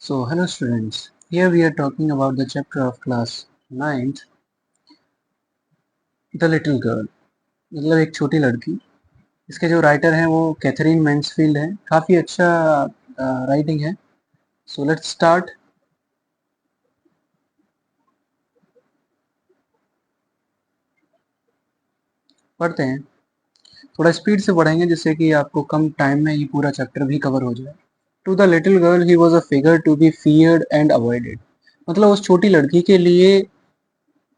So, hello students. Here we are talking about the chapter of class 9th, The Little Girl. मतलब एक छोटी लड़की. इसके जो राइटर हैं वो कैथरीन मैंसफील्ड है. काफ़ी अच्छा राइटिंग है. So let's start. पढ़ते हैं. थोड़ा स्पीड से पढ़ेंगे जिससे कि आपको कम टाइम में ये पूरा चैप्टर भी कवर हो जाए. To the little girl he was a figure to be feared and avoided. मतलब उस छोटी लड़की के लिए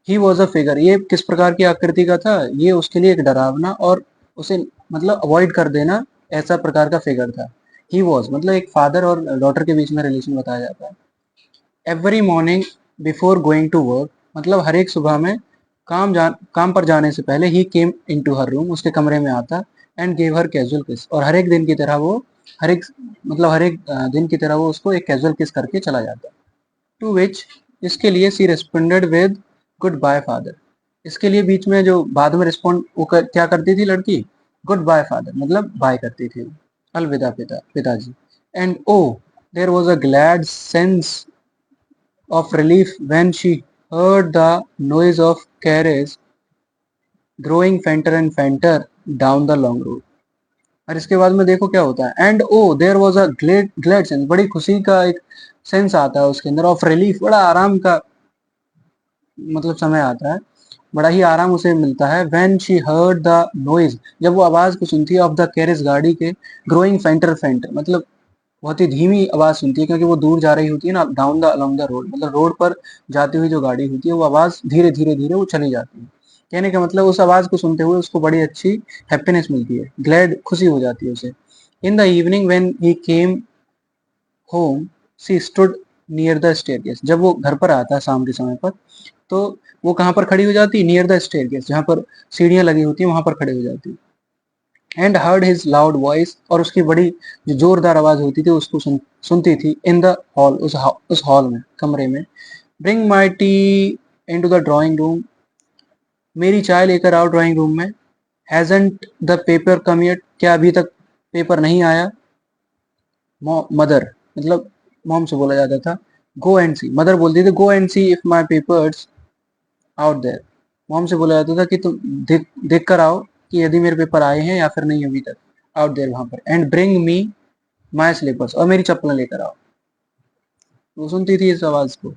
ही वॉज अ फिगर, ये किस प्रकार की आकृति का था, ये उसके लिए एक डरावना और उसे मतलब अवॉइड कर देना ऐसा प्रकार का फिगर था. ही वॉज मतलब एक फादर और डॉटर के बीच में रिलेशन बताया जाता है. Every morning before going to work, मतलब हर एक सुबह में काम पर जाने से पहले ही केम इन टू हर रूम, उसके कमरे में आता एंड गेव हर कैजुअल किस, और हर एक दिन की तरह वो हर एक हर एक दिन की तरह वो उसको एक कैजुअल किस करके चला जाता. टू विच, इसके लिए she responded with good bye father. इसके लिए बीच में जो बाद में रिस्पॉन्ड क्या करती थी लड़की, गुड बाय फादर मतलब बाय करती थी, अलविदा पिताजी. And oh there was a glad sense of relief when she heard the noise of carriage growing fainter and fainter down the long road. और इसके बाद में देखो क्या होता है. And oh there was a glade glad sense, बड़ी खुशी का एक सेंस आता है उसके अंदर. ऑफ रिलीफ, बड़ा आराम का मतलब समय आता है, बड़ा ही आराम उसे मिलता है. When she heard the noise, जब वो आवाज को सुनती है, ऑफ द कैरेज गाड़ी के, ग्रोइंग फेंटर फेंटर मतलब बहुत ही धीमी आवाज सुनती है, क्योंकि वो दूर जा रही होती है ना, down the along the road, मतलब रोड पर जाती हुई जो गाड़ी होती है वो आवाज धीरे धीरे धीरे वो चली जाती है. कहने का मतलब उस आवाज को सुनते हुए उसको बड़ी अच्छी हैप्पीनेस मिलती है, ग्लैड खुशी हो जाती है उसे. In the evening when he came home C stood near the staircase, जब वो घर पर आता है शाम के समय पर, तो वो कहाँ पर खड़ी हो जाती है, नियर द स्टेयरकेस, जहाँ पर सीढ़ियाँ लगी होती हैं वहां पर खड़ी हो जाती है. And heard his loud voice, और उसकी बड़ी जो जोरदार आवाज होती थी उसको सुनती थी. इन द हॉल, उस हॉल में, कमरे में. Bring my tea into the drawing room, मेरी चाय लेकर आओ ड्राइंग रूम में. Hasn't the paper come yet, क्या अभी तक पेपर नहीं आया. मदर मतलब मॉम से बोला जाता था. गो एंड सी, मदर बोलती थी go and see if my papers out there. Mom से बोला जाता था कि तुम देख कर आओ कि यदि मेरे पेपर आए हैं या फिर नहीं अभी तक. आउट देयर वहां पर. And bring me my slippers, और मेरी चप्पलें लेकर आओ. वो सुनती थी इस आवाज को.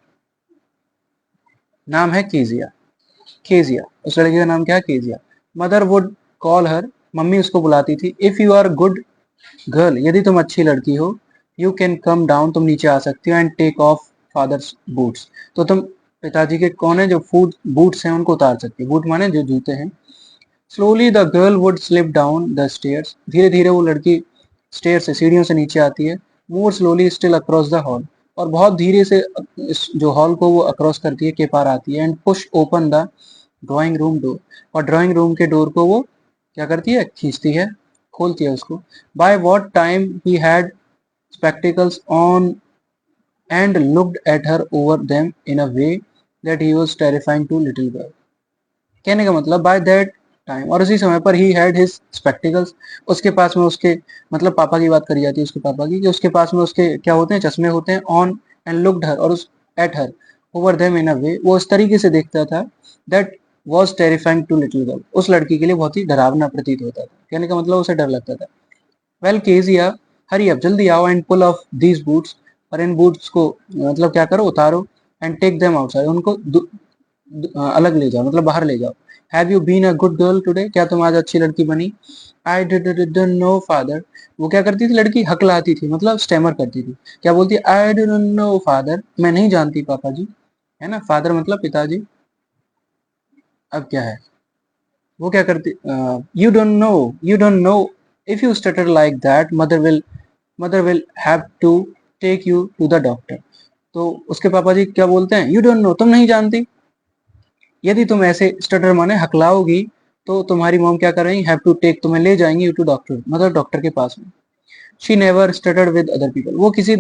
नाम है केजिया. केजिया, उस लड़की का नाम क्या है, Kezia. Mother would call her, mummy उसको बुलाती थी. If you are good girl, यदि तुम अच्छी लड़की हो, यू कैन कम डाउन, तुम नीचे आ सकती हो. And take off father's boots, तो तुम पिताजी के कौन है जो फूट बूट्स हैं उनको उतार सकती है. बूट माने जो जूते हैं. Slowly the girl would slip down the stairs, धीरे धीरे वो लड़की स्टेयर से, सीढ़ियों से नीचे आती है. मोर slowly still across the hall, और बहुत धीरे से इस जो हॉल को वो अक्रॉस करती है, के पार आती है. And push open the drawing room door, और ड्राइंग रूम के डोर को वो क्या करती है, खींचती है, खोलती है उसको. By what time he had spectacles on and looked at her over them in a way that he was terrifying to little girl. कहने का मतलब बाय दैट टाइम, और उसी समय पर ही हैड हिज स्पेक्टिकल्स, उसके पास में उसके मतलब पापा की बात करी जाती है, उसके पापा की, कि उसके पास में उसके क्या होते हैं, चश्मे होते हैं. ऑन एंड लुक्ड हर, और उस at her over them in a way, वो उस तरीके से देखता था. That was terrifying to little girl, उस लड़की के लिए बहुत ही डरावना प्रतीत होता था. कहने का मतलब उसे डर लगता था. वेल केजिया, हरी अप, जल्दी आओ. And pull off these boots, और इन बूट्स को मतलब क्या करो, उतारो. एंड टेक देम आउटसाइड, उनको अलग ले जाओ मतलब बाहर ले जाओ. Have you been a good girl today, क्या तुम आज अच्छी लड़की बनी. आई डिडंट नो फादर, वो क्या करती थी लड़की, हकलाती थी मतलब स्टेमर करती थी. क्या बोलती है, आई डिडंट नो फादर, मैं नहीं जानती पापा जी, है ना, फादर मतलब पिताजी. अब क्या है, वो क्या करती, you don't know if you stutter like that mother will have to take you to the doctor. तो उसके पापा जी क्या बोलते हैं, यू डोंट नो, तुम नहीं जानती, यदि तुम ऐसे स्टटर माने हकलाओगी तो तुम्हारी मॉम क्या करेंगी, हैव टू टेक, तुम्हें ले जाएंगी, यू टू डॉक्टर मतलब डॉक्टर के पास में. She never stuttered with other people, वो किसी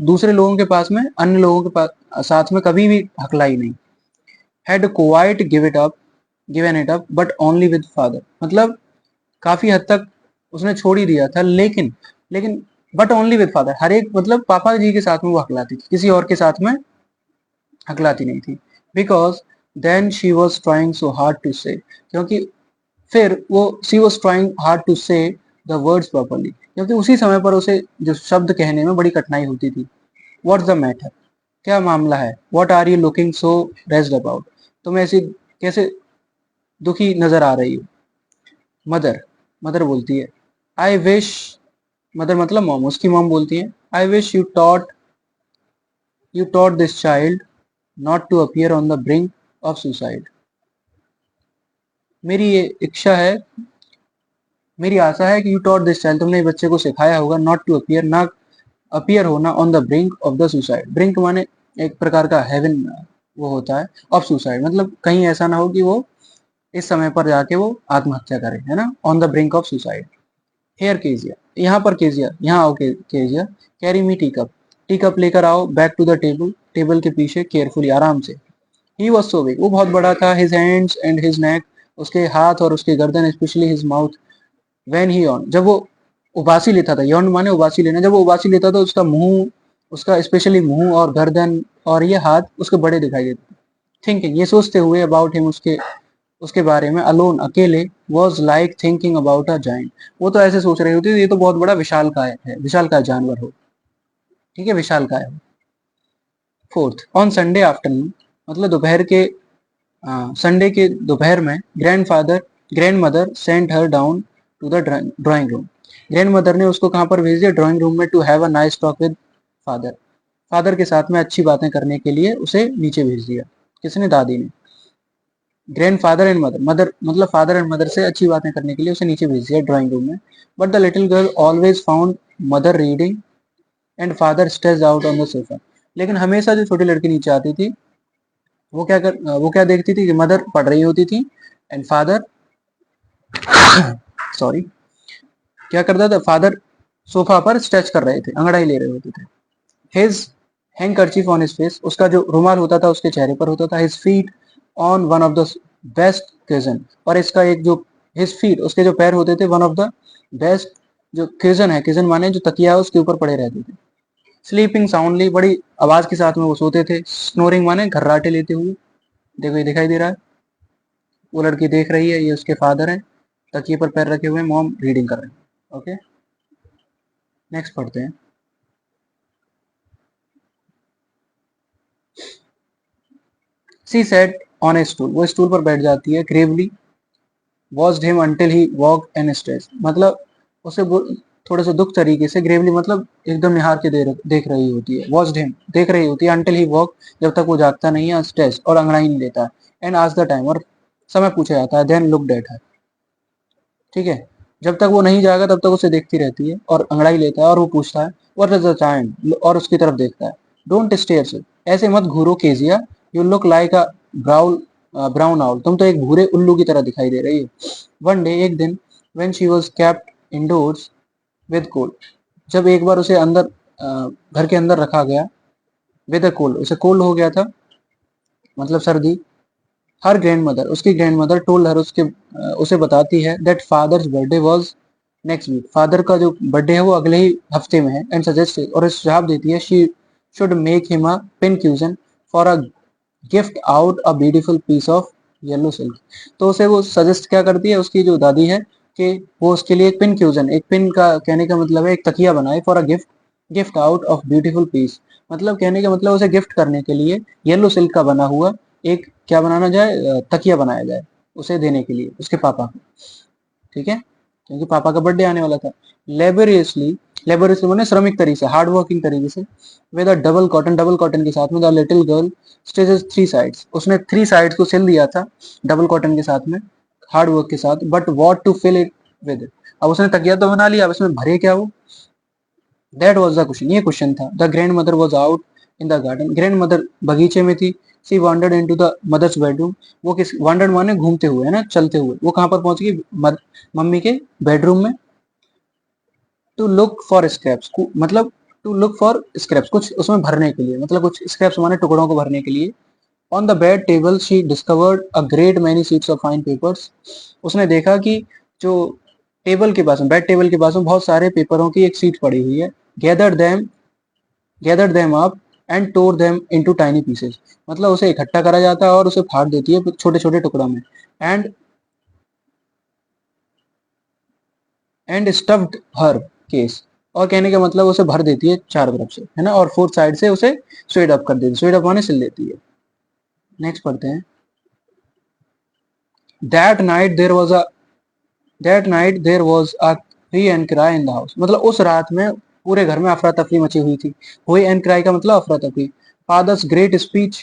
दूसरे लोगों के पास में, अन्य लोगों के पास साथ में कभी भी हकलाई नहीं. Had quite given it up but only with father, मतलब काफी हद तक उसने छोड़ ही दिया था, लेकिन बट ओनली विद फादर, हर एक मतलब पापा जी के साथ में वो हकलाती थी, किसी और के साथ में हकलाती नहीं थी। Because then she was trying so hard to say, क्योंकि फिर वो she was trying hard to say the words properly, क्योंकि उसी समय पर उसे जो शब्द कहने में बड़ी कठिनाई होती थी। व्हाट्स द मैटर, क्या मामला है? What are you looking so raised about, तुम ऐसी कैसे दुखी नजर आ रही हो? मदर, मदर बोलती है, आई विश, मदर मतलब मॉम, उसकी मॉम बोलती है, I wish you taught this child not to appear on the brink of suicide. मेरी ये इच्छा है, मेरी आशा है कि यू टॉट दिस चाइल्ड, तुमने बच्चे को सिखाया होगा, नॉट टू अपीयर, ना अपीयर होना, on the brink of the suicide. Brink माने एक प्रकार का हेवन वो होता है, ऑफ सुसाइड मतलब कहीं ऐसा ना हो कि वो इस समय पर जाके वो आत्महत्या करे, है ना, on the brink of suicide. Here Kezia, यहाँ पर केजिया, यहाँ आओ Kezia, carry me tea cup, tea cup लेकर आओ, back to the table, table के पीछे केयरफुली, आराम से। ही वॉज सो बिग, वो बहुत बड़ा था, his hands and his neck, उसके हाथ और उसकी गर्दन, specially his mouth, when he on, जब वो उबासी लेता था, यौन माने उबासी लेना, जब वो उबासी लेता था उसका मुंह, उसका स्पेशली मुंह और गर्दन और ये हाथ उसके बड़े दिखाई देते थे। थिंकिंग, ये सोचते हुए, अबाउट हिम, उसके उसके बारे में, अलोन, अकेले, was like thinking about a giant, वो तो ऐसे सोच रही होती थी ये तो बहुत बड़ा विशालकाय है, विशालकाय जानवर हो, ठीक है, विशालकाय हो। फोर्थ, ऑन संडे आफ्टरनून, मतलब दोपहर के, संडे के दोपहर में, grandmother sent her down to the drawing room, grandmother ने उसको कहाँ पर भेज दिया? ड्राइंग रूम में, to have a nice talk with father, father के साथ में अच्छी बातें करने के लिए उसे नीचे भेज दिया। किसने? दादी ने। Grand father and mother, mother मतलब फादर एंड मदर से अच्छी बातें करने के लिए उसे नीचे भेज दिया ड्राइंग रूम में। But the little girl always found mother reading and father stressed out on the sofa, लेकिन हमेशा जो छोटी लड़की नीचे आती थी वो क्या देखती थी कि मदर पढ़ रही होती थी एंड फादर सॉरी क्या करता था? फादर सोफा पर स्ट्रेच कर रहे थे, अंगड़ाई ले रहे होते थे। His hang kerchief on his face, उसका जो रुमाल होता था उसके चेहरे पर होता था। His feet on one of the best cuisine, और इसका एक जो हिज फीट, उसके जो पैर होते थे, वन ऑफ द बेस्ट, जो क्यूजन है, क्यूजन माने जो तकिया है उसके ऊपर पड़े रहते थे। स्लीपिंग साउंडली, बड़ी आवाज के साथ में वो सोते थे। स्नोरिंग माने घर्राटे लेते हुए। देखो ये दिखाई दे रहा है, वो लड़की देख रही है, ये उसके फादर हैं, तकिए पर पैर रखे हुए, मॉम रीडिंग कर रहे हैं। ओके, नेक्स्ट पढ़ते हैं। सी सेट ऑन ए स्टूल, वो स्टूल पर बैठ जाती है। Gravely watched him until he walk and stress, मतलब उसे थोड़े से दुख तरीके से, ग्रेवली मतलब एकदम निहार के देख रही होती है। वॉच्ड हिम, देख रही होती है, अंटिल ही वॉक, जब तक वो जागता नहीं है, स्ट्रेस और अंगड़ाई नहीं लेता, एंड आज द टाइम, और समय पूछा जाता है, देन लुक डेट है, ठीक है। जब तक वो नहीं जाएगा तब तक उसे देखती रहती है और अंगड़ाई लेता है, और वो पूछता है व्हाट इज द टाइम, और उसकी तरफ देखता है। डोंट स्टेयर से, ऐसे मत घूरो Kezia, you look like a brown brown owl, तुम तो एक भूरे उल्लू की तरह दिखाई दे रही हो। वन डे, एक दिन, when she was kept indoors with cold, जब एक बार उसे अंदर घर के अंदर रखा गया, विद अ कोल्ड, उसे कोल्ड हो गया था, मतलब सर्दी। हर ग्रैंड मदर, उसकी ग्रैंड मदर टोल्ड हर, उसे बताती है that father's birthday was next week, father का जो बर्थडे है वो अगले ही हफ्ते में है, एंड सजेस्ट, और सुझाव देती है, she should make him a pincushion for a gift out a beautiful piece of yellow silk, तो उसे वो सजेस्ट क्या करती है, उसकी जो दादी है, कि वो उसके लिए एक पिन क्यूजन, एक पिन का कहने का मतलब है एक तकिया बनाए, for a gift, gift out of beautiful piece, मतलब कहने का मतलब उसे गिफ्ट करने के लिए येलो सिल्क का बना हुआ एक क्या बनाना जाए, तकिया बनाया जाए उसे देने के लिए उसके पापा को, ठीक है, क्योंकि पापा का बर्थडे आने वाला था। लेबोरियसली, लेबोरियसली मैंने श्रमिक तरीके से, हार्ड वर्किंग तरीके से, विद अ डबल कॉटन के साथ में, the little girl stages three sides, उसने थ्री साइड्स को सिल दिया था डबल कॉटन के साथ में, हार्ड वर्क के साथ, but what to fill it with, अब उसने तकिया तो बना लिया, अब इसमें भरे क्या वो, दैट वॉज द क्वेश्चन, ये क्वेश्चन था। The grand mother was out in the garden, grand mother बगीचे में थी। She wandered into the mother's bedroom, वो किस, वॉन्डर्ड माने घूमते हुए, है ना, चलते हुए, वो कहाँ पर पहुंच गई? मम्मी के बेडरूम में। टू लुक फॉर स्क्रैप्स, मतलब टू लुक फॉर स्क्रैप्स, कुछ उसमें भरने के लिए, मतलब कुछ स्क्रैप्स माने टुकड़ों को भरने के लिए। On the bed table she discovered a great many sheets of fine papers, उसने देखा कि जो टेबल के पास में, बेड टेबल के पास में बहुत सारे पेपरों की एक सीट पड़ी हुई है। gathered them gathered them up and tore them into tiny pieces. मतलब उसे इकट्ठा करा जाता है और उसे फाड़ देती है छोटे छोटे टुकड़ों में. And stuffed her case. और कहने का मतलब उसे भर देती है चारों तरफ से, है ना, और फोर्थ साइड से उसे स्वेड अप कर देती है. स्वेड अप माने सिल देती है. नेक्स्ट पढ़ते हैं. That night there was a that night there was a hue and cry in the house. मतलब उस रात में पूरे घर में अफरा तफरी मची हुई थी. हुई एंड क्राई का मतलब अफरा तफरी. Father's great speech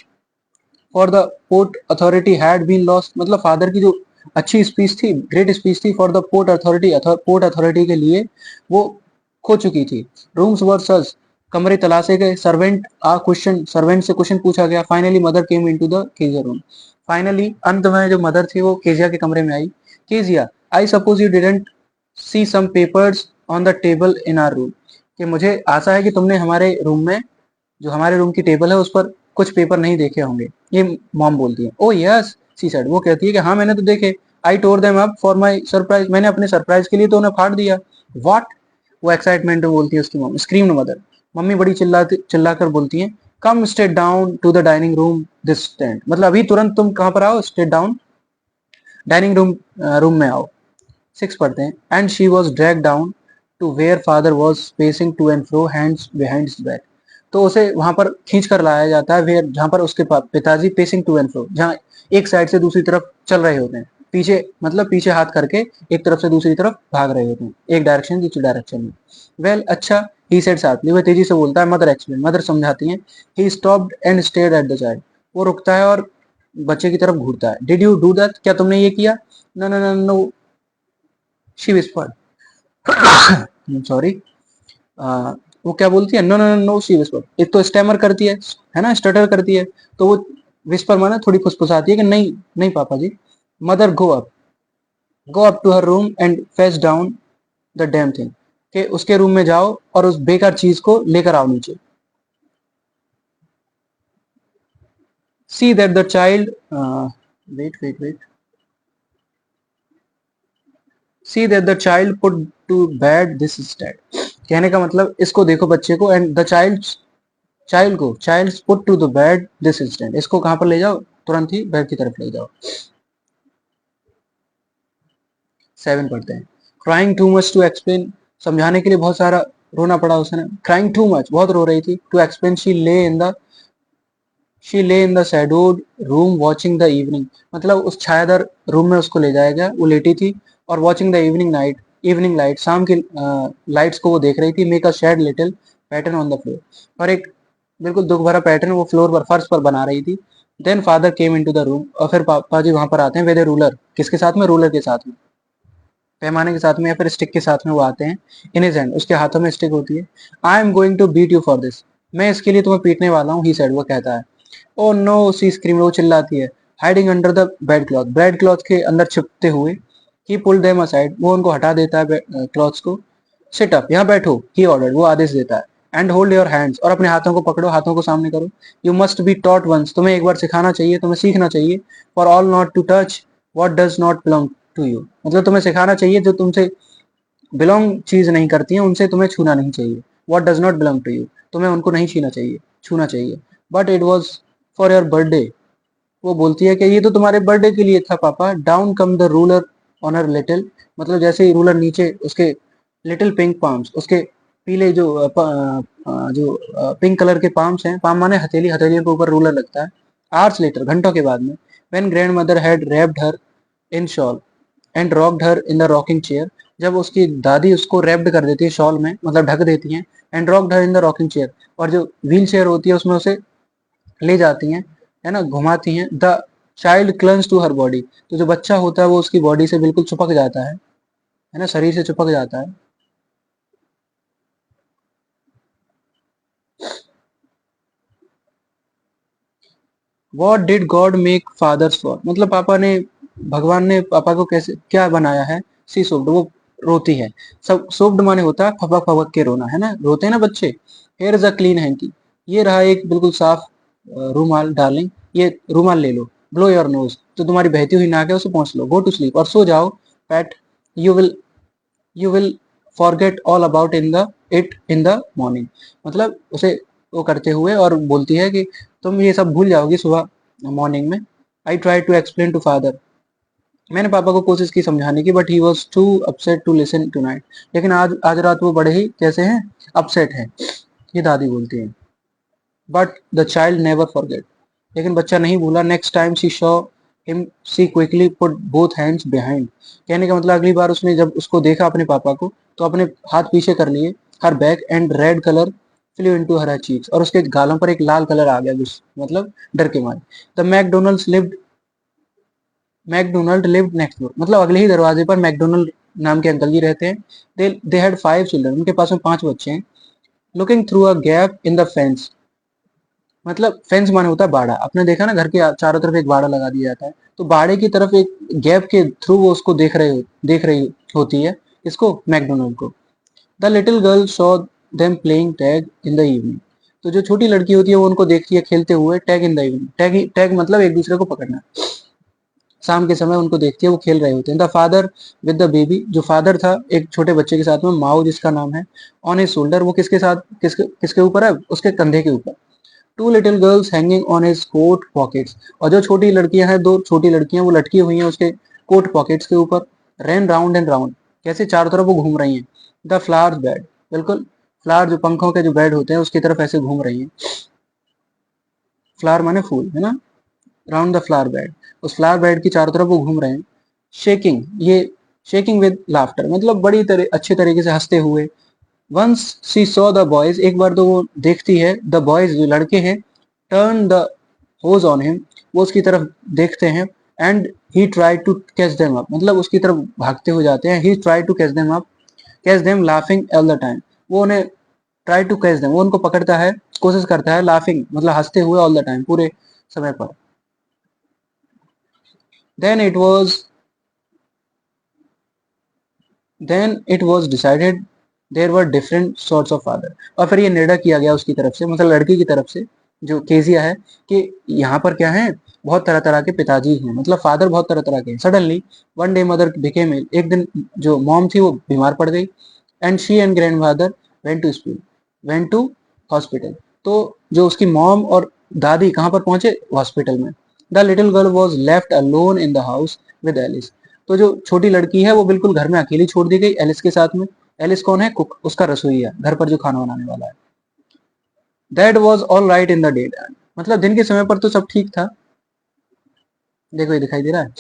for the port authority had been lost. मतलब फादर की जो अच्छी स्पीच थी, ग्रेट स्पीच थी फॉर द पोर्ट अथॉरिटी के लिए, वो खो चुकी थी. Rooms were search. कमरे तलाशे गए. सर्वेंट से क्वेश्चन पूछा गया. Finally mother came into the Kezia room. Finally अंत में जो मदर थी वो केजिया के कमरे में आई. Kezia, I suppose you didn't see some papers on the table in our room. कि मुझे आशा है कि तुमने हमारे रूम में, जो हमारे रूम की टेबल है उस पर कुछ पेपर नहीं देखे होंगे. ये मॉम बोलती है. Oh yes she said. वो कहती है कि हाँ मैंने तो देखे. I tore them up for my surprise. मैंने अपने सरप्राइज के लिए तो उन्हें फाड़ दिया. व्हाट. वो एक्साइटमेंट में बोलती है उसकी मॉम. Screamed mother. मम्मी बड़ी चिल्लाकर बोलती है. Come straight down to the dining room this stand. मतलब अभी तुरंत तुम कहाँ पर आओ. स्टेट डाउन डाइनिंग रूम में आओ. 6 पढ़ते हैं. And she was drag down to where father was pacing to and fro hands behind his back. तो उसे वहां पर खींच कर लाया जाता है वेयर, जहां पर उसके पिताजी पेसिंग टू एंड फ्रो, जहां एक साइड से दूसरी तरफ चल रहे होते हैं. पीछे मतलब पीछे हाथ करके एक तरफ से दूसरी तरफ भाग रहे होते हैं, एक डायरेक्शन दूसरी डायरेक्शन में. वेल अच्छा. He said sharply. वह तेजी से बोलता है. Mother explain. मदर समझाती हैं. He stopped and stared at the child. वो रुकता है और बच्चे की तरफ घूरता है. Did you do that. क्या तुमने ये किया. No no no no she whispered. Sorry. वो क्या बोलती है. No no no she whisper. एक तो स्टैमर करती है ना, स्टटर करती है. तो वो विस्पर माना थोड़ी फुसफुसाती है कि नहीं नहीं पापा ji. Mother go up to her room and fetch down the damn thing. कि उसके रूम में जाओ और उस बेकार चीज को लेकर आओ नीचे. See that the child wait see that the child put to bed this stat. कहने का मतलब इसको देखो बच्चे को. And the child put to the bed this instant. इसको कहां पर ले जाओ. तुरंत ही बेड की तरफ ले जाओ. 7 पढ़ते हैं. Crying too much to explain. समझाने के लिए बहुत सारा रोना पड़ा उसने. क्राइंग टू मच, बहुत रो रही थी. To explain she lay in the shadowed room watching the evening. मतलब उस छायादार रूम में उसको ले जाया गया. वो लेटी थी और वॉचिंग द इवनिंग लाइट, शाम की लाइट्स को वो देख रही थी. Make a shade little pattern on the floor. और एक बिल्कुल दुख भरा पैटर्न वो फ्लोर पर, फर्श पर बना रही थी. Then father came into the room. और फिर पापा जी वहां पर आते हैं विद ए रूलर. किसके साथ में. रूलर के साथ में, पैमाने के साथ में या फिर स्टिक के साथ में वो आते हैं. In his hand. उसके हाथों में स्टिक होती है. I am going to beat you for this. मैं इसके लिए तुम्हें पीटने वाला हूँ. He said. वो कहता है. Oh no she scream. वो चिल्लाती है. Hiding under the bed cloth के अंदर छिपते हुए. He pulled them aside. वो उनको हटा देता है क्लॉथ्स को. Sit up. यहाँ बैठो. He order. वो आदेश देता है. And hold your hands. और अपने हाथों को पकड़ो. हाथों को सामने करो. You must be taught once. तुम्हें एक बार सिखाना चाहिए, तुम्हें सीखना चाहिए. For all not to touch what does not belong to you. मतलब तुम्हें सिखाना चाहिए जो तुमसे बिलोंग चीज नहीं करती है उनसे तुम्हें छूना नहीं चाहिए. What does not belong to you. तुम्हें उनको नहीं छीना चाहिए, छूना चाहिए. But it was for your birthday. वो बोलती है कि ये तो तुम्हारे बर्थडे के लिए था पापा. Down come the ruler on her little. मतलब जैसे ही रूलर नीचे, उसके लिटिल पिंक पाम्स, उसके पीले जो पिंक कलर के पाम्स हैं. पाम माने हथेली. हथेलियों के ऊपर रूलर लगता है. Hours later. घंटों के बाद में. When grand mother had wrapped her in shawl and rocked her in the rocking chair. जब उसकी दादी उसको रैप्ड कर देती है शॉल में, मतलब ढक देती हैं. And rocked her in the rocking chair. और जो व्हील चेयर होती है उसमें उसे ले जाती हैं, है ना, घुमाती हैं. The child clings to her body. तो जो बच्चा होता है वो उसकी बॉडी से बिल्कुल चिपक जाता है ना, शरीर से चिपक जाता है. What did God make fathers for. मतलब भगवान ने पापा को कैसे क्या बनाया है. She sobbed. वो रोती है. सब सोप्ड माने होता है फपक फपक के रोना, है ना, रोते हैं ना बच्चे. Here is a clean hanky. ये रहा एक बिल्कुल साफ रूमाल डार्लिंग. ये रूमाल ले लो. Blow your nose. तो तुम्हारी बहती हुई नाक है उसे पहुंच लो. गो टू स्लीप. और सो जाओ. PAT. You will you will forget all about in the it in the morning, मतलब उसे वो करते हुए और बोलती है कि तुम ये सब भूल जाओगी सुबह मॉर्निंग में। I try to explain to father, मैंने पापा को कोशिश की समझाने की, but he was too upset to listen tonight, लेकिन आज आज रात वो बड़े ही कैसे हैं, अपसेट हैं, ये दादी बोलती है। But the child never forget, लेकिन बच्चा नहीं भूला। Next time she Shaw him she quickly put both hands behind, कहने का मतलब अगली बार उसने जब उसको देखा अपने पापा को तो अपने हाथ पीछे कर लिए, her back and red colour flu into her cheeks, और उसके गालों पर एक लाल कलर आ गया, मतलब डर के मारे। The McDonald lived next door, मतलब अगले ही दरवाजे पर मैकडोनल्ड नाम के अंकल जी रहते हैं। दे हैड 5 चिल्ड्रन, उनके पास में 5 बच्चे हैं। Looking through a gap in the fence, मतलब फेंस माने होता है बाड़ा, आपने देखा ना घर के चारों तरफ एक बाड़ा लगा दिया जाता है, तो बाड़े की तरफ एक गैप के थ्रू वो उसको देख रही होती है, इसको मैकडोनल्ड को। The little girl saw them playing tag in the evening, तो जो छोटी लड़की होती है वो उनको देखती है खेलते हुए tag in the evening, tag मतलब एक दूसरे को पकड़ना, शाम के समय उनको देखती है वो खेल रहे होते हैं। The father with the baby, जो फादर था एक छोटे बच्चे के साथ में, माओ जिसका नाम है, ऑन हिज शोल्डर, वो किसके साथ किसके ऊपर है, उसके कंधे के ऊपर। Two little girls hanging on his coat pockets, और जो छोटी लड़कियां हैं, 2 छोटी लड़कियां वो लटकी हुई हैं उसके कोट पॉकेट्स के ऊपर। रैन राउंड एंड राउंड, कैसे चारों तरफ वो घूम रही हैं। द फ्लावर्स बेड, बिल्कुल फ्लावर जो पंखों के जो बेड होते हैं उसकी तरफ ऐसे घूम रही हैं, फ्लावर माने फूल है ना, राउंड द फ्लावर बेड, उस फ्लावर बेड की चारों तरफ वो घूम रहे हैं। शेकिंग, ये शेकिंग विद लाफ्टर, मतलब बड़ी तरह अच्छे तरीके से हंसते हुए। Once she saw the boys, एक बार तो वो देखती है द बॉयज जो लड़के हैं, turn the hose on him, वो उसकी तरफ देखते हैं, and he try to catch them up, मतलब उसकी तरफ भागते हुए जाते हैं। He try to catch them laughing all the time, वो उन्हें ट्राई टू कैच देम, वो उनको पकड़ता है, कोशिश करता है, लाफिंग मतलब हंसते हुए, ऑल द टाइम पूरे समय पर। Then it was then it was decided there were different sorts of father, और फिर ये निर्णय किया गया उसकी तरफ से, मतलब लड़की की तरफ से जो केजिया है, कि यहाँ पर क्या है, बहुत तरह तरह के पिताजी हैं, मतलब फादर बहुत तरह तरह के हैं। Suddenly one day mother became ill, एक दिन जो मॉम थी वो बीमार पड़ गई, and she and grand father went to hospital, तो जो उसकी मॉम और दादी कहाँ पर पहुंचे, हॉस्पिटल में। The little girl was left alone in the house with Alice, तो जो छोटी लड़की है वो बिल्कुल घर में अकेली छोड़ दी गई एलिस के साथ में। एलिस कौन है, कुक, उसका रसोईया, घर पर जो खाना बनाने वाला है। That was all right in the day time, मतलब दिन के समय पर तो सब ठीक था। देखो ये दिखाई दे रहा है,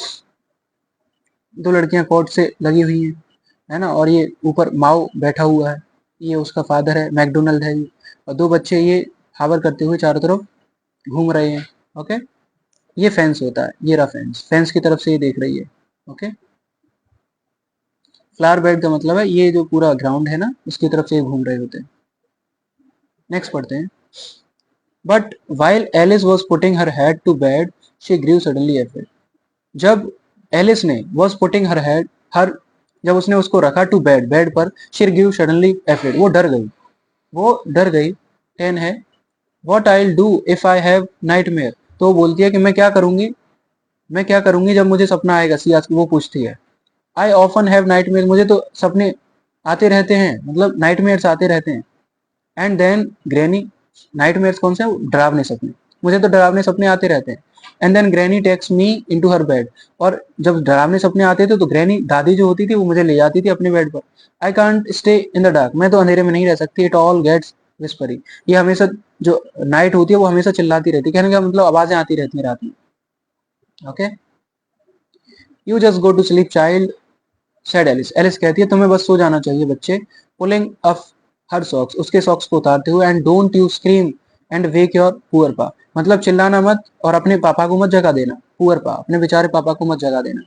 2 लड़कियां कोर्ट से लगी हुई हैं, है ना, और ये ऊपर माओ बैठा हुआ है, ये उसका फादर है, मैकडोनल्ड है ये, और 2 बच्चे ये हावर करते हुए चारों तरफ घूम रहे हैं। ओके, ये फेंस होता है, ये रहा फेंस, फेंस की तरफ से ये देख रही है। ओके, फ्लावर बेड का मतलब है ये जो पूरा ग्राउंड है ना उसकी तरफ से ये घूम रहे होते हैं। नेक्स्ट पढ़ते हैं। But while Alice was putting her head to bed she grew suddenly afraid, जब एलिस ने was putting her head her जब उसने उसको रखा टू बेड पर, शी ग्रीव सडनली एफ्रेड, वो डर गई। 10 है, what I do if I have nightmare, तो वो बोलती है कि मैं क्या करूंगी जब मुझे सपना आएगा, सिया वो पूछती है। आई ऑफन हैव नाइटमेयर, मुझे तो सपने आते रहते हैं, मतलब नाइटमेयर्स आते रहते हैं। एंड देन ग्रैनी, नाइटमेयर्स कौन से, डरावने सपने, मुझे तो डरावने सपने आते रहते हैं। And then granny takes me into her bed, और जब डरावने सपने आते थे तो ग्रैनी दादी जो होती थी वो मुझे ले जाती थी अपने बेड पर। I can't stay in the dark, मैं तो अंधेरे में नहीं रह सकती। इट ऑल गेट्स विस्परी, ये हमेशा जो नाइट होती है वो हमेशा चिल्लाती रहती है, कहने का मतलब आवाजें आती रहती हैं रात में। Okay, you just go to sleep child said Alice, Alice कहती है तुम्हें बस सो जाना चाहिए बच्चे। पुलिंग अप हर सॉक्स, उसके सॉक्स को उतारते हुए। And don't you scream and wake your poor pa, मतलब चिल्लाना मत और अपने पापा को मत जगा देना, पुअर पा अपने बेचारे पापा को मत जगा देना।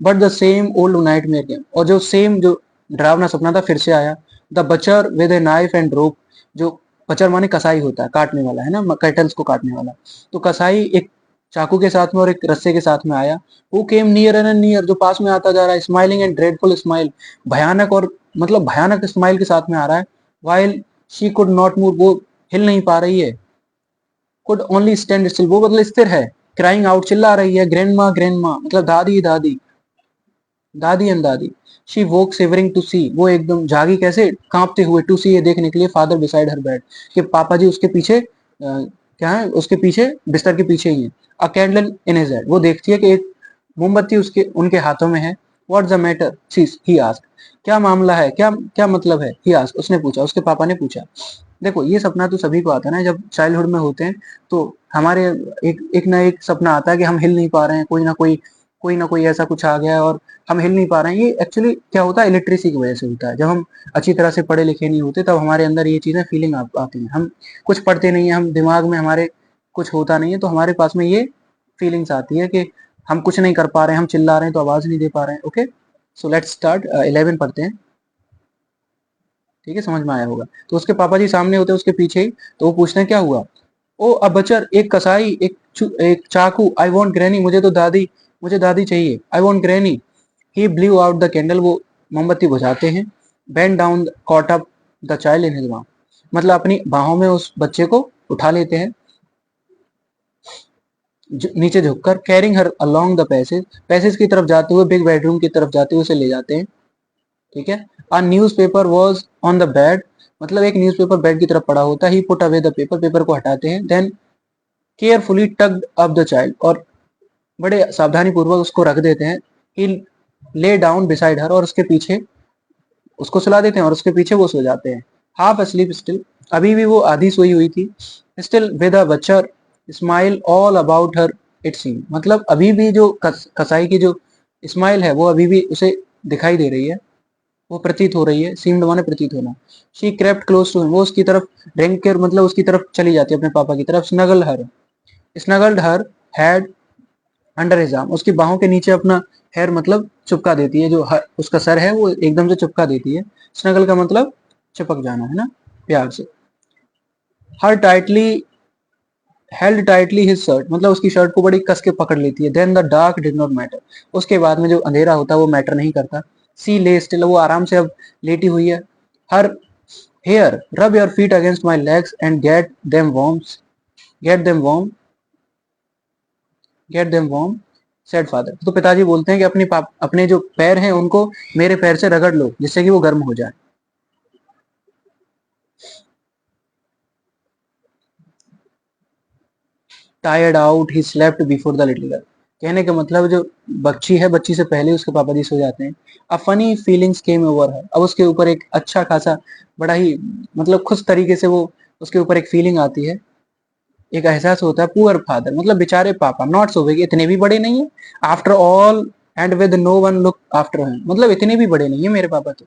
But the same old nightmare came, और जो सेम जो डरावना सपना था फिर से आया। The butcher with a knife and rope, जो बचर माने कसाई होता है, काटने वाला है ना, कैटल्स को काटने वाला, तो कसाई एक चाकू के साथ में और एक रस्से के साथ में आया। वो केम नियर एंड नियर, जो पास में आता जा रहा है, स्माइलिंग एंड ड्रेडफुल स्माइल, भयानक और मतलब भयानक स्माइल के साथ में आ रहा है। While she could not move, वो हिल नहीं पा रही है। कुड ओनली स्टैंड स्टिल, वो मतलब स्थिर है। क्राइंग आउट, चिल्ला रही है, ग्रैंड माँ मतलब दादी दादी। दादी एंड दादी। शी वोक शिवरिंग टू सी, वो एकदम जागी कैसे, कांपते हुए, टू सी, ये देखने के लिए, फादर बिसाइड हर बेड, कि पापा जी उसके पीछे क्या है, उसके पीछे बिस्तर के पीछे ही है। अ कैंडल इन हिज हैंड, वो देखती है कि एक मोमबत्ती उसके उनके हाथों में है। व्हाट्स द मैटर शीस ही आस्क्ड, क्या मामला है, क्या क्या मतलब है, ही आस्क्ड, उसने पूछा, उसके पापा ने पूछा। देखो ये सपना तो सभी को आता है ना, जब चाइल्डहुड में होते हैं तो हमारे एक ना एक सपना आता है कि हम हिल नहीं पा रहे हैं, कोई ना कोई ऐसा कुछ आ गया है और हम हिल नहीं पा रहे हैं। ये एक्चुअली क्या होता है, इलिटरेसी की वजह से होता है। जब हम अच्छी तरह से पढ़े लिखे नहीं होते तब हमारे अंदर ये चीजें फीलिंग आती हैं। हम कुछ पढ़ते नहीं है, हम दिमाग में हमारे कुछ होता नहीं है, तो हमारे पास में ये फीलिंग्स आती है कि हम कुछ नहीं कर पा रहे हैं, हम चिल्ला रहे हैं तो आवाज नहीं दे पा रहे हैं। Okay, so let's start. 11 पढ़ते हैं, ठीक है, समझ में आया होगा। तो उसके पापा जी सामने होते हैं उसके पीछे ही, तो वो पूछते हैं क्या हुआ। ओ अ बचर, एक कसाई, एक चाकू, आई वॉन्ट ग्रैनी, मुझे दादी चाहिए, I want granny. He blew out the candle, वो मोमबत्ती बुझाते हैं। Bend down, caught up the child in his mouth, मतलब अपनी बाहों में उस बच्चे को उठा लेते हैं नीचे झुककर। Carrying her along the passage, passage की तरफ जाते हुए, बिग बेडरूम की तरफ जाते हुए उसे ले जाते हैं, ठीक है। A newspaper was on the bed, मतलब एक न्यूज़पेपर बेड की तरफ पड़ा होता है। He put away the paper, paper को हटाते हैं। Then carefully tugged up the child, और बड़े सावधानी पूर्वक उसको रख देते हैं। ही ले डाउन बिसाइड हर, और उसके पीछे उसको सुला देते हैं और उसके पीछे वो सो जाते हैं। हाफ अस्लीप स्टिल, अभी भी वो आधी सोई हुई थी। Still with a बच्चर smile all about her it seem, मतलब अभी भी जो कसाई की जो स्माइल है वो अभी भी उसे दिखाई दे रही है, वो प्रतीत हो रही है। सीम्ड माने प्रतीत होना। She crept close to him, वो उसकी तरफ ड्रिंक कर, मतलब उसकी तरफ चली जाती है, अपने पापा की तरफ। Snuggled her had under his arm, उसकी बाहों के नीचे अपना हेयर मतलब चिपका देती है, जो उसका सर है वो एकदम से चिपका देती है। स्नगल का मतलब चिपक जाना है ना, प्यार से। Her tightly held tightly his shirt, मतलब उसकी शर्ट को बड़ी कस के पकड़ लेती है। Then the dark did not matter, उसके बाद में जो अंधेरा होता है वो मैटर नहीं करता। सी ले स्टिल, वो आराम से अब लेटी हुई है। Here here rub your feet against my legs and get them warm said father, तो पिताजी बोलते हैं कि अपने जो पैर हैं उनको मेरे पैर से रगड़ लो जिससे कि वो गर्म हो जाए। Tired out he slept before the little girl, कहने का मतलब जो बच्ची है, बच्ची से पहले उसके पापा जी सो जाते हैं। A funny feelings came over है, अब उसके ऊपर एक अच्छा खासा बड़ा ही मतलब खुश तरीके से वो उसके ऊपर एक फीलिंग आती है, एक एहसास होता है। पुअर फादर, मतलब बेचारे पापा, नॉट सो बिग, इतने भी बड़े नहीं है। After all and with no one look after him, मतलब इतने भी बड़े नहीं है मेरे पापा तो,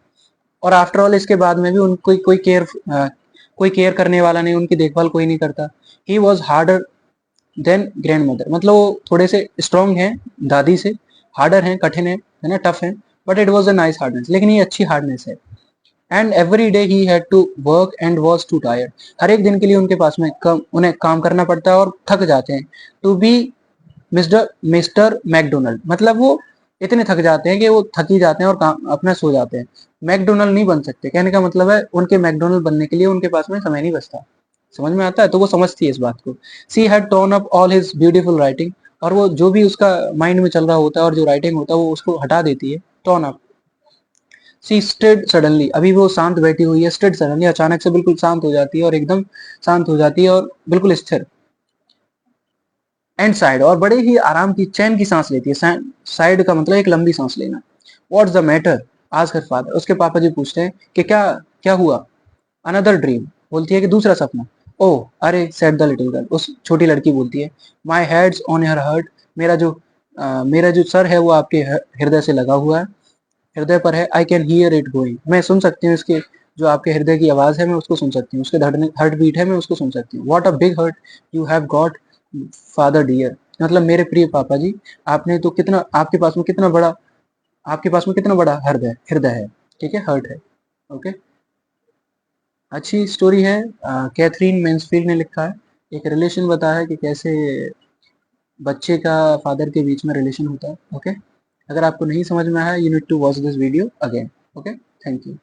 और आफ्टर ऑल इसके बाद में भी उनको कोई केयर करने वाला नहीं, उनकी देखभाल कोई नहीं करता। He was harder than grand mother, मतलब वो थोड़े से स्ट्रॉन्ग हैं दादी से, हार्डर हैं, कठिन है ना, टफ है। But it was a nice hardness, लेकिन ये अच्छी हार्डनेस है। And every day he had to work and was too tired, हर एक दिन के लिए उनके पास में उन्हें काम करना पड़ता है और थक जाते हैं। To be mister mister McDonald, मतलब वो इतने थक जाते हैं कि वो थक ही जाते हैं और काम अपना सो जाते हैं। मैकडोनल्ड नहीं बन सकते, कहने का मतलब है उनके मैकडोनल्ड बनने के लिए उनके पास में समय नहीं बचता। समझ में आता है, तो वो समझती है इस बात को। She had turn up all his beautiful writing, और वो जो भी उसका माइंड में चल रहा होता है और जो राइटिंग होता है वो उसको हटा देती है, टर्न अप। सी स्टेड सडनली, अभी वो शांत बैठी हुई है, स्टेड सडनली, अचानक से बिल्कुल शांत हो जाती है और एकदम शांत हो जाती है और बिल्कुल स्थिर। एंड साइड, और बड़े ही आराम की चैन की सांस लेती है। साइड का मतलब एक लंबी सांस लेना। व्हाट्स द मैटर आज हर फादर, उसके पापा जी पूछते हैं कि क्या क्या हुआ। अनदर ड्रीम, बोलती है कि दूसरा सपना। ओह अरे, सेड द लिटिल गर्ल, उस छोटी लड़की बोलती है। माई हेड्स ऑन योर हर्ट, मेरा जो सर है वो आपके हृदय से लगा हुआ है, हृदय पर है। I can hear it going, मैं सुन सकती हूँ इसके जो आपके हृदय की आवाज है मैं उसको सुन सकती हूँ, उसके हार्ट बीट है मैं उसको सुन सकती हूँ। What a big hurt you have got father dear, मतलब मेरे प्रिय पापा जी, आपने तो कितना आपके पास में कितना बड़ा हृदय हृदय है, ठीक है, हर्ट है। ओके, अच्छी स्टोरी है। कैथरीन मेन्सफील्ड ने लिखा है। एक रिलेशन बताया है कि कैसे बच्चे का फादर के बीच में रिलेशन होता है। ओके, अगर आपको नहीं समझ में आया, you need to watch this video again. Okay, thank you.